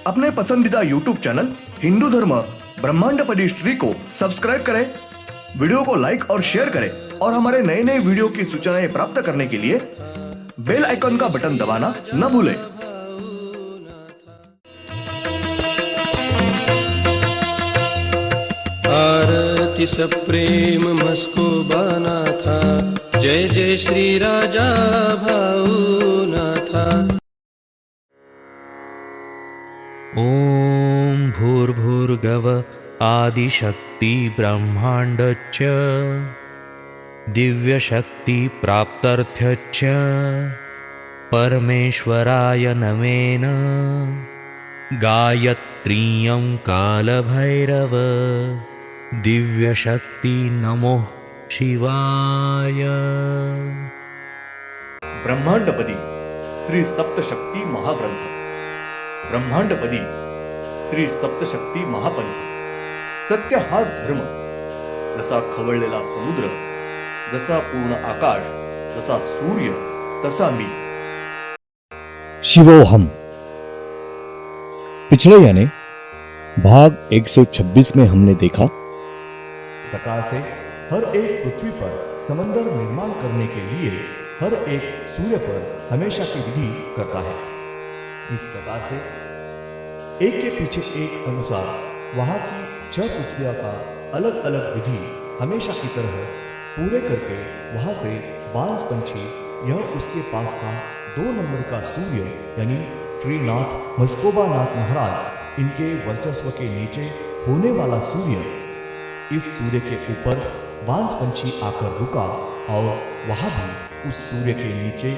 अपने पसंदीदा YouTube channel Hindu धर्म ब्रह्मांडपदी श्री को सब्सक्राइब करें, वीडियो को लाइक और शेयर करें और हमारे नए नए वीडियो की सूचनाएं प्राप्त करने के लिए बेल आइकन का बटन दबाना न भूलें। आरती सप्रेम मस्को बाना था, जय जय श्री राजा भाऊनाथा। ॐ भूर्भुर्गव आदिशक्ति ब्रह्माण्डच्च दिव्यशक्ति प्राप्त्यर्थच्च परमेश्वराय नमेन गायत्रीयं कालभैरव दिव्यशक्ति नमो शिवाय। ब्रह्मांडपदी श्री सप्तशक्ती महाग्रंथ, ब्रह्मांडपदी श्री सप्तशक्ती महापंथ। सत्य हाच धर्म, जसा खवळलेला समुद्र, जसा पूर्ण आकाश, जसा सूर्य, तसा मी। शिवोहम। पिछले यानी भाग 126 में हमने देखा प्रकाश से हर एक पृथ्वी पर समंदर निर्माण करने के लिए हर एक सूर्य पर हमेशा की विधि करता है। इस प्रकार से एक के पीछे एक अनुसार वहां की 6 पृथ्वियों का अलग अलग विधि हमेशा की तरह पूरे करके वहां से बांझ पंछी यह उसके पास का 2 नंबर का सूर्य यानी श्रीनाथ मस्कोबानाथ महाराज इनके वर्चस्व के नीचे होने वाला सूर्य, इस सूर्य के ऊपर बांझ पंछी आकर रुका और वहां भी उस सूर्य के नीचे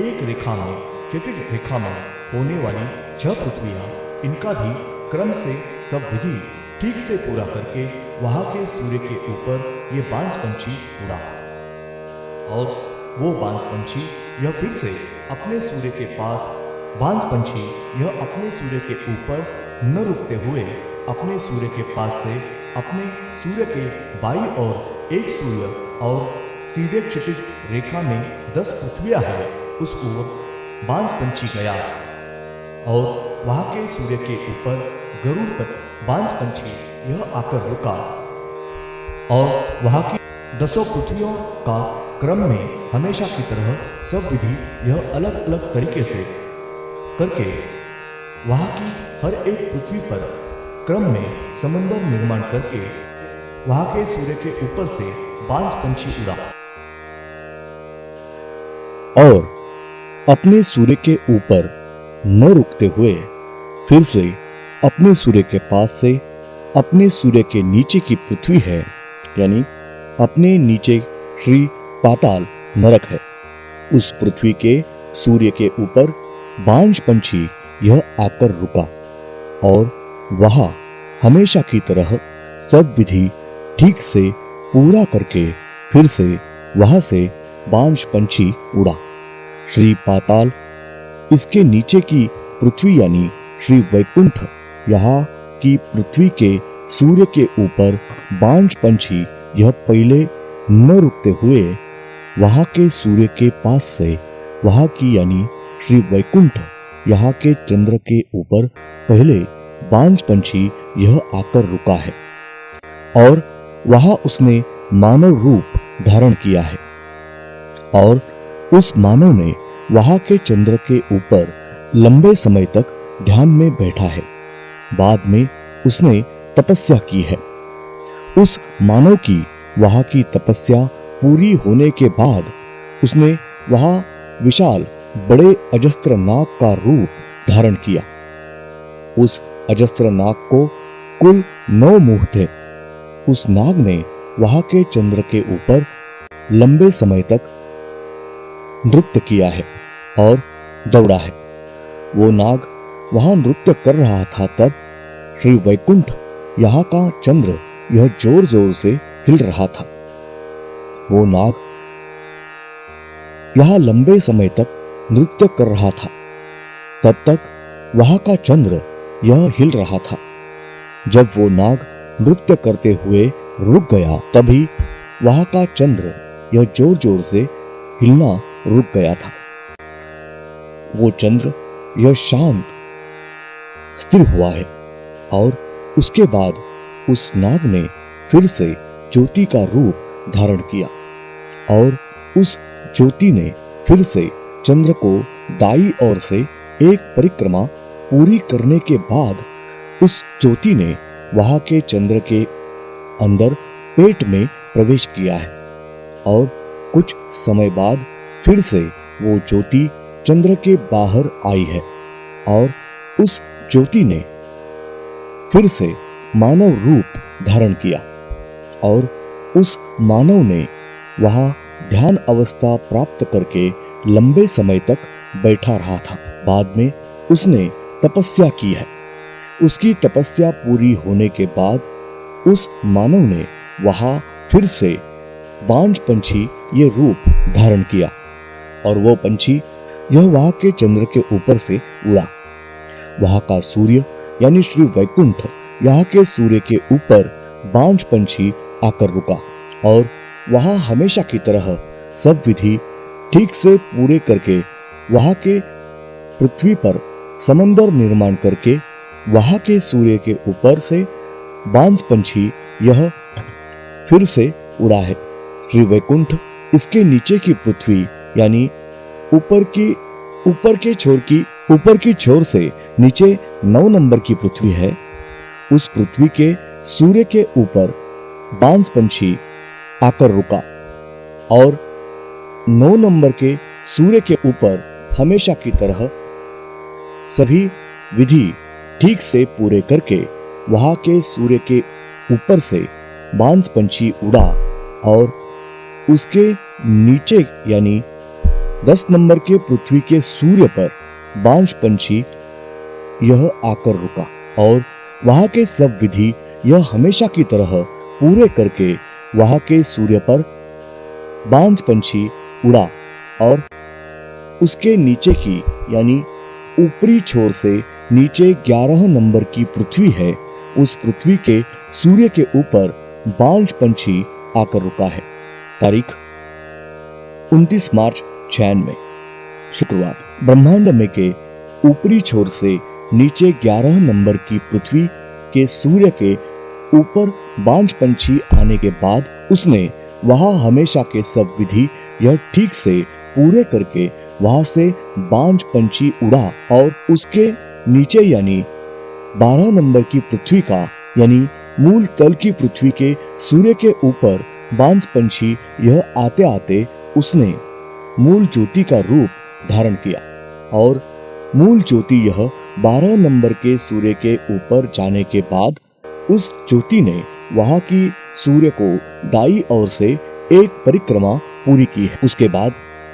एक रेखा में क्षैतिज रेखा में होने वाली 6 पृथ्वियां, इनका भी क्रम से सब विधि ठीक से पूरा करके वहां के सूर्य के ऊपर ये बांझ पंछी उड़ा और वो बांझ पंछी यह फिर से अपने सूर्य के पास, बांझ पंछी यह अपने सूर्य के ऊपर न रुकते हुए अपने सूर्य के पास से अपने सूर्य के बाईं ओर एक सूर्य और सीधे क्षैतिज रेखा में 10 पृथ्वियां है उस ओर बांझ पंछी गया और वहां के सूर्य के ऊपर गरुड़ पर बांझ पंछी यह आकर रुका और वहां की 10 पृथ्वियों का क्रम में हमेशा की तरह सब विधि यह अलग अलग तरीके से करके वहां की हर एक पृथ्वी पर क्रम में समंदर निर्माण करके वहां के सूर्य के ऊपर से बांझ पंछी उड़ा और अपने सूर्य के ऊपर न रुकते हुए फिर से अपने सूर्य के पास से अपने सूर्य के नीचे की पृथ्वी है यानी अपने नीचे श्री पाताल नरक है, उस पृथ्वी के सूर्य के ऊपर बांझ पंछी यह आकर रुका और वहां हमेशा की तरह सब विधि ठीक से पूरा करके फिर से वहां से बांझ पंछी उड़ा। श्री पाताल, इसके नीचे की पृथ्वी यानी श्री वैकुंठ, यहाँ की पृथ्वी के सूर्य के ऊपर बांझ पंछी यह पहले न रुकते हुए वहां के सूर्य के पास से वहां की यानी श्री वैकुंठ यहाँ के चंद्र के ऊपर पहले बांझ पंछी यह आकर रुका है और वहां उसने मानव रूप धारण किया है और उस मानव ने वहां के चंद्र के ऊपर लंबे समय तक ध्यान में बैठा है। बाद में उसने तपस्या की है। उस मानव की वहां की तपस्या पूरी होने के बाद उसने वहां विशाल बड़े अजस्त्र नाग का रूप धारण किया। उस अजस्त्र नाग को कुल 9 मुंह थे। उस नाग ने वहां के चंद्र के ऊपर लंबे समय तक नृत्य किया है और दौड़ा है। वो नाग वहां नृत्य कर रहा था तब श्री वैकुंठ यहाँ का चंद्र यह जोर जोर से हिल रहा था। वो नाग यहाँ लंबे समय तक नृत्य कर रहा था, तब तक वहां का चंद्र यह हिल रहा था। जब वो नाग नृत्य करते हुए रुक गया तभी वहां का चंद्र यह जोर जोर से हिलना रुक गया था। वो चंद्र यह शांत स्थिर हुआ है। और उसके बाद उस नाग ने फिर से ज्योति का रूप धारण किया और उस ज्योति ने फिर से चंद्र को दाईं ओर से एक परिक्रमा पूरी करने के बाद उस ज्योति ने वहां के चंद्र के अंदर पेट में प्रवेश किया है। और कुछ समय बाद फिर से वो ज्योति चंद्र के बाहर आई है और उस ज्योति ने फिर से मानव रूप धारण किया और उस मानव ने वहां ध्यान अवस्था प्राप्त करके लंबे समय तक बैठा रहा था। बाद में उसने तपस्या की है। उसकी तपस्या पूरी होने के बाद उस मानव ने वहां फिर से बांझ पंछी ये रूप धारण किया और वो पंछी यह वहां के चंद्र के ऊपर से उड़ा। वहां का सूर्य यानी श्री वैकुंठ यहाँ के सूर्य के ऊपर बांझ पंछी आकर रुका और वहां हमेशा की तरह सब विधि ठीक से पूरे करके वहां के पृथ्वी पर समंदर निर्माण करके वहां के सूर्य के ऊपर से बांझ पंछी यह फिर से उड़ा है। श्री वैकुंठ इसके नीचे की पृथ्वी यानी ऊपर की छोर से नीचे 9 नंबर की पृथ्वी है। उस पृथ्वी के सूर्य के ऊपर बांझ पंछी आकर रुका और 9 नंबर के सूर्य के ऊपर हमेशा की तरह सभी विधि ठीक से पूरे करके वहां के सूर्य के ऊपर से बांझ पंछी उड़ा और उसके नीचे यानी 10 नंबर के पृथ्वी के सूर्य पर बांझ पंछी यह आकर रुका और वहां के सब विधि यह हमेशा की तरह पूरे करके वहां के सूर्य पर बांझ पंछी उड़ा और उसके नीचे की यानी ऊपरी छोर से नीचे 11 नंबर की पृथ्वी है। उस पृथ्वी के सूर्य के ऊपर बांझ पंछी आकर रुका है। तारीख 29 मार्च 96 शुक्रवार। ब्रह्मांड में के ऊपरी छोर से नीचे 11 नंबर की पृथ्वी के सूर्य के ऊपर बांझ पंछी आने के बाद उसने वहां हमेशा के सब विधि यह ठीक से पूरे करके वहां से बांझ पंछी उड़ा और उसके नीचे यानी 12 नंबर की पृथ्वी का यानी मूल तल की पृथ्वी के सूर्य के ऊपर बांझ पंछी यह आते आते उसने मूल ज्योति का रूप धारण किया और मूल ज्योति यह 12 नंबर के सूर्य के ऊपर जाने के बाद उस ज्योति ने वहां की सूर्य को दाईं ओर से एक परिक्रमा पूरी की है। उसके बाद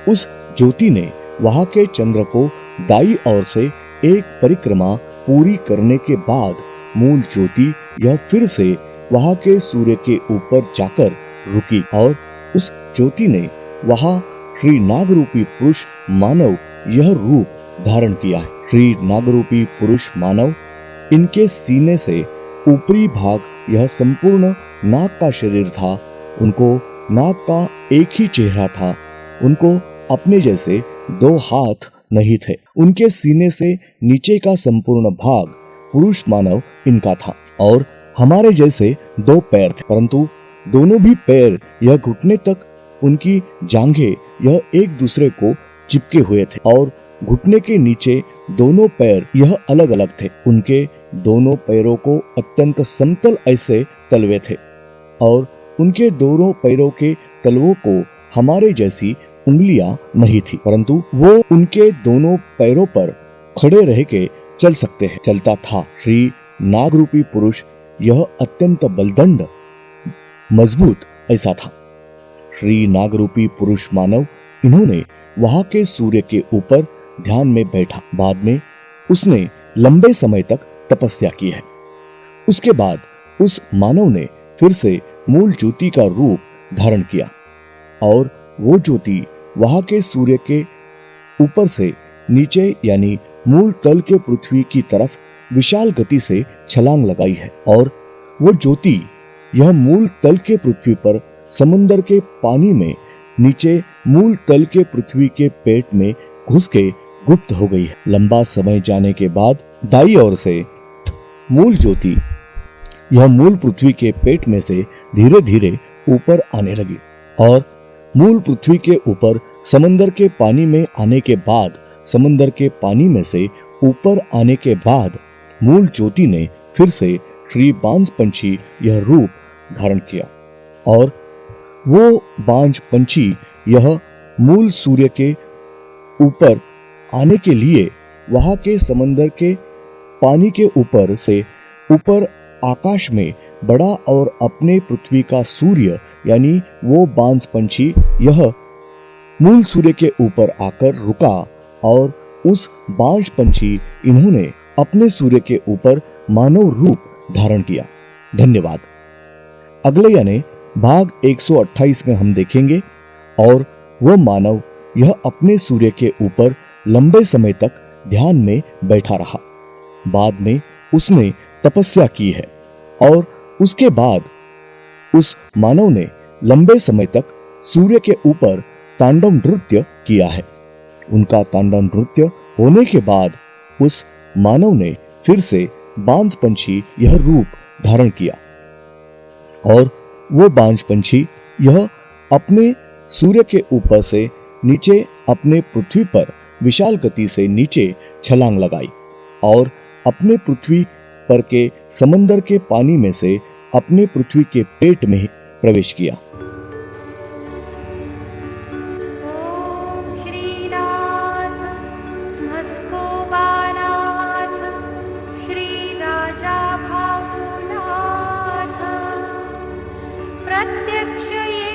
उस ज्योति ने वहां के चंद्र को दाईं ओर से एक परिक्रमा पूरी करने के बाद मूल ज्योति यह फिर से वहां के सूर्य के ऊपर जाकर रुकी और उस ज्योति ने वहां श्री नागरूपी पुरुष मानव यह रूप धारण किया है। श्री नागरूपी पुरुष मानव इनके सीने से ऊपरी भाग यह संपूर्ण नाग का शरीर था। उनको नाग का एक ही चेहरा था। उनको अपने जैसे 2 हाथ नहीं थे। उनके सीने से नीचे का संपूर्ण भाग पुरुष मानव इनका था और हमारे जैसे 2 पैर थे, परंतु दोनों भी पैर यह घुटने तक उनकी जांघें यह एक दूसरे को चिपके हुए थे और घुटने के नीचे दोनों पैर यह अलग अलग थे। उनके दोनों पैरों को अत्यंत समतल ऐसे तलवे थे और उनके दोनों पैरों के तलवों को हमारे जैसी उंगलियां नहीं थी, परंतु वो उनके दोनों पैरों पर खड़े रह के चल सकते हैं, चलता था। श्री नागरूपी पुरुष यह अत्यंत बलदंड मजबूत ऐसा था। श्री नागरूपी पुरुष मानव इन्होंने वहां के सूर्य के ऊपर ध्यान में बैठा। बाद में उसने लंबे समय तक तपस्या की है। उसके बाद उस मानव ने फिर से मूल ज्योति का रूप धारण किया और वो ज्योति वहां के सूर्य के ऊपर से नीचे यानी मूल तल के पृथ्वी की तरफ विशाल गति से छलांग लगाई है और वो ज्योति यह मूल तल के पृथ्वी पर समुद्र के पानी में नीचे मूल तल के पृथ्वी के पेट में घुस के गुप्त हो गई है। लंबा समय जाने के बाद दाईं ओर से मूल ज्योति यह मूल पृथ्वी के पेट में से धीरे धीरे ऊपर आने लगी और मूल पृथ्वी के ऊपर समंदर के पानी में आने के बाद, समंदर के पानी में से ऊपर आने के बाद मूल ज्योति ने फिर से श्री बांझ पंछी यह रूप धारण किया और वो बांझ पंछी यह मूल सूर्य के ऊपर आने के लिए वहां के समंदर के पानी के ऊपर से ऊपर आकाश में बड़ा और अपने पृथ्वी का सूर्य यानी वो बांझ पंछी यह मूल सूर्य के ऊपर आकर रुका और उस बांझ पंछी इन्होंने अपने सूर्य के ऊपर मानव रूप धारण किया। धन्यवाद। अगले यानी भाग 128 में हम देखेंगे और वह मानव यह अपने सूर्य के ऊपर लंबे समय तक ध्यान में बैठा रहा। बाद में उसने तपस्या की है और उसके बाद उस मानव ने लंबे समय तक सूर्य के ऊपर तांडव नृत्य किया है। उनका तांडव नृत्य होने के बाद उस मानव ने फिर से बांझ पंछी यह रूप धारण किया और वो बांझ पंछी यह अपने सूर्य के ऊपर से नीचे अपने पृथ्वी पर विशाल गति से नीचे छलांग लगाई और अपने पृथ्वी पर के समंदर के पानी में से अपने पृथ्वी के पेट में प्रवेश किया। ओम श्रीनाथ मस्कोबानाथ श्री राजा भावनाथ प्रत्यक्ष ये